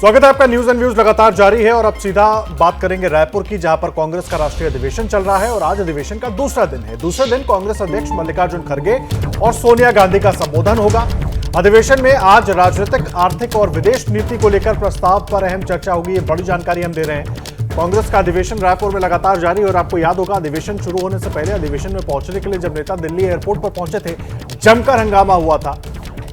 स्वागत है आपका। न्यूज एंड व्यूज लगातार जारी है और अब सीधा बात करेंगे रायपुर की, जहां पर कांग्रेस का राष्ट्रीय अधिवेशन चल रहा है और आज अधिवेशन का दूसरा दिन है। दूसरे दिन कांग्रेस अध्यक्ष मल्लिकार्जुन खड़गे और सोनिया गांधी का संबोधन होगा। अधिवेशन में आज राजनीतिक, आर्थिक और विदेश नीति को लेकर प्रस्ताव पर अहम चर्चा होगी। ये बड़ी जानकारी हम दे रहे हैं। कांग्रेस का अधिवेशन रायपुर में लगातार जारी और आपको याद होगा, अधिवेशन शुरू होने से पहले अधिवेशन में पहुंचने के लिए जब नेता दिल्ली एयरपोर्ट पर पहुंचे थे, जमकर हंगामा हुआ था।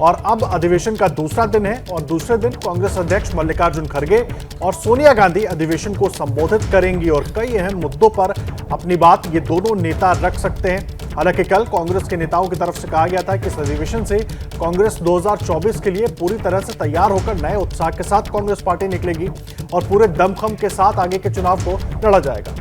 और अब अधिवेशन का दूसरा दिन है और दूसरे दिन कांग्रेस अध्यक्ष मल्लिकार्जुन खड़गे और सोनिया गांधी अधिवेशन को संबोधित करेंगी और कई अहम मुद्दों पर अपनी बात ये दोनों नेता रख सकते हैं। हालांकि कल कांग्रेस के नेताओं की तरफ से कहा गया था कि इस अधिवेशन से कांग्रेस 2024 के लिए पूरी तरह से तैयार होकर नए उत्साह के साथ कांग्रेस पार्टी निकलेगी और पूरे दमखम के साथ आगे के चुनाव को लड़ा जाएगा।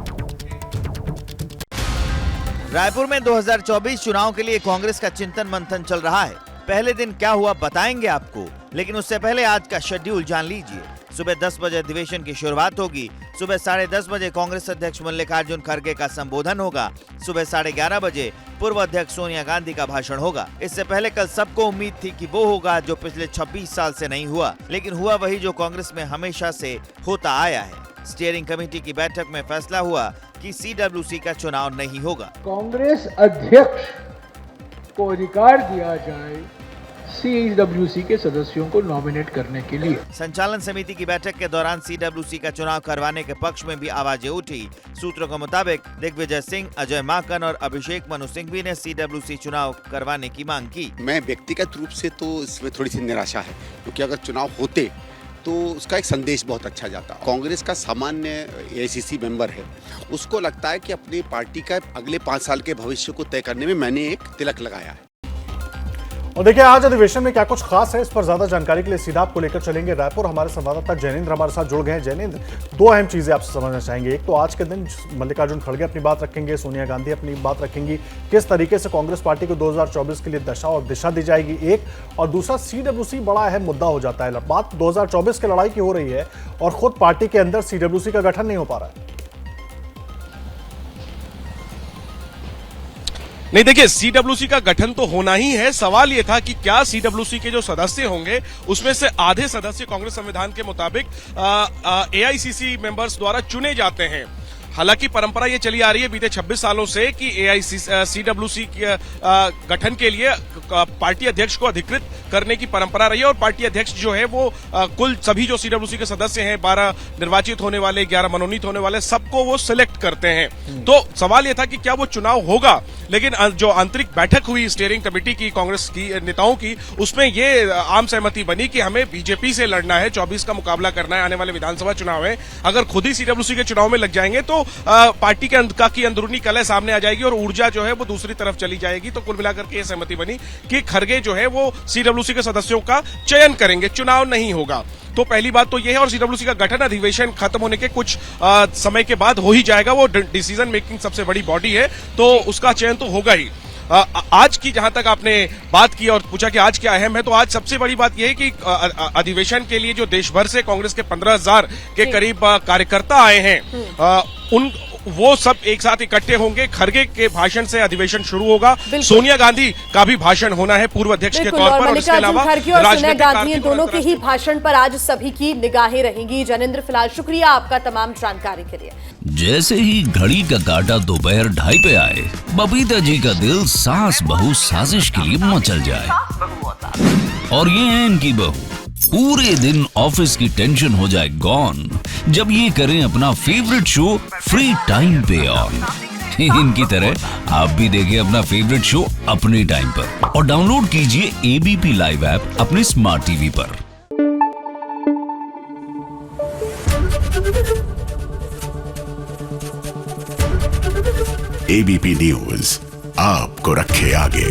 रायपुर में 2024 चुनाव के लिए कांग्रेस का चिंतन मंथन चल रहा है। पहले दिन क्या हुआ बताएंगे आपको, लेकिन उससे पहले आज का शेड्यूल जान लीजिए। सुबह 10 बजे अधिवेशन की शुरुआत होगी। सुबह 10:30 बजे कांग्रेस अध्यक्ष मल्लिकार्जुन खड़गे का संबोधन होगा। सुबह 11:30 बजे पूर्व अध्यक्ष सोनिया गांधी का भाषण होगा। इससे पहले कल सबको उम्मीद थी कि वो होगा जो पिछले 26 साल से नहीं हुआ, लेकिन हुआ वही जो कांग्रेस में हमेशा से होता आया है। स्टीयरिंग कमेटी की बैठक में फैसला हुआ कि CWC का चुनाव नहीं होगा। कांग्रेस अध्यक्ष को अधिकार दिया जाए CWC के सदस्यों को नॉमिनेट करने के लिए। संचालन समिति की बैठक के दौरान CWC का चुनाव करवाने के पक्ष में भी आवाजें उठी। सूत्रों के मुताबिक दिग्विजय सिंह, अजय माकन और अभिषेक मनु सिंघवी ने CWC चुनाव करवाने की मांग की। मैं व्यक्तिगत रूप से तो इसमें थोड़ी सी निराशा है, क्योंकि अगर चुनाव होते तो उसका एक संदेश बहुत अच्छा जाता। कांग्रेस का सामान्य AICC मेंबर है, उसको लगता है कि अपनी पार्टी का अगले 5 साल के भविष्य को तय करने में मैंने एक तिलक लगाया है। और देखिए आज अधिवेशन में क्या कुछ खास है, इस पर ज्यादा जानकारी के लिए सीधा आपको लेकर चलेंगे रायपुर। हमारे संवाददाता जैनेंद्र हमारे साथ जुड़ गए हैं। जैनेंद्र, दो अहम चीजें आपसे समझना चाहेंगे। एक तो आज के दिन मल्लिकार्जुन खड़गे अपनी बात रखेंगे, सोनिया गांधी अपनी बात रखेंगी, किस तरीके से कांग्रेस पार्टी को 2024 के लिए दशा और दिशा दी जाएगी, एक। और दूसरा CWC बड़ा अहम मुद्दा हो जाता है। बात 2024 की लड़ाई की हो रही है और खुद पार्टी के अंदर CWC का गठन नहीं हो पा रहा है। नहीं, देखिए CWC का गठन तो होना ही है। सवाल ये था कि क्या CWC के जो सदस्य होंगे उसमें से आधे सदस्य कांग्रेस संविधान के मुताबिक AICC मेंबर्स द्वारा चुने जाते हैं। हालांकि परंपरा ये चली आ रही है बीते 26 सालों से कि CWC के गठन के लिए पार्टी अध्यक्ष को अधिकृत करने की परंपरा रही है और पार्टी अध्यक्ष जो है वो कुल सभी जो CWC के सदस्य हैं, 12 निर्वाचित होने वाले, 11 मनोनीत होने वाले, सबको वो सिलेक्ट करते हैं। तो सवाल ये था कि क्या वो चुनाव होगा, लेकिन जो आंतरिक बैठक हुई स्टीयरिंग कमेटी की, कांग्रेस की नेताओं की, उसमें ये आम सहमति बनी कि हमें BJP से लड़ना है, 24 का मुकाबला करना है, आने वाले विधानसभा चुनाव है। अगर खुद ही CWC के चुनाव में लग जाएंगे तो पार्टी की अंदरूनी कलह सामने आ जाएगी और ऊर्जा जो है वो दूसरी तरफ चली जाएगी। तो कुल मिलाकर के ये सहमति बनी कि खड़गे जो है वो CWC के सदस्यों का चयन करेंगे, चुनाव नहीं होगा। तो पहली बात तो यह है। और CWC का गठन अधिवेशन खत्म होने के कुछ समय के बाद हो ही जाएगा। वो डिसीजन मेकिंग सबसे बड़ी बॉडी है, तो उसका चयन तो होगा ही। आज की जहां तक आपने बात की और पूछा कि आज क्या अहम है, तो आज सबसे बड़ी बात यह है कि अधिवेशन के लिए जो देश भर से कांग्रेस के 15,000 के करीब कार्यकर्ता आए हैं, वो सब एक साथ इकट्ठे होंगे। खड़गे के भाषण से अधिवेशन शुरू होगा। सोनिया गांधी का भी भाषण होना है पूर्व अध्यक्ष के तौर पर। और इसके अलावा सोनिया गांधी दोनों के ही भाषण पर आज सभी की निगाहें रहेंगी। जैनेंद्र, फिलहाल शुक्रिया आपका तमाम जानकारी के लिए। जैसे ही घड़ी का काटा दोपहर 2:30 पे आए, बबीता जी का दिल सास बहू साजिश के लिए मचल जाए। और ये है इनकी बहू, पूरे दिन ऑफिस की टेंशन हो जाए गॉन जब ये करें अपना फेवरेट शो फ्री टाइम पे ऑन। इनकी तरह आप भी देखें अपना फेवरेट शो अपने टाइम पर और डाउनलोड कीजिए ABP लाइव ऐप अपने स्मार्ट टीवी पर। ABP न्यूज आपको रखे आगे।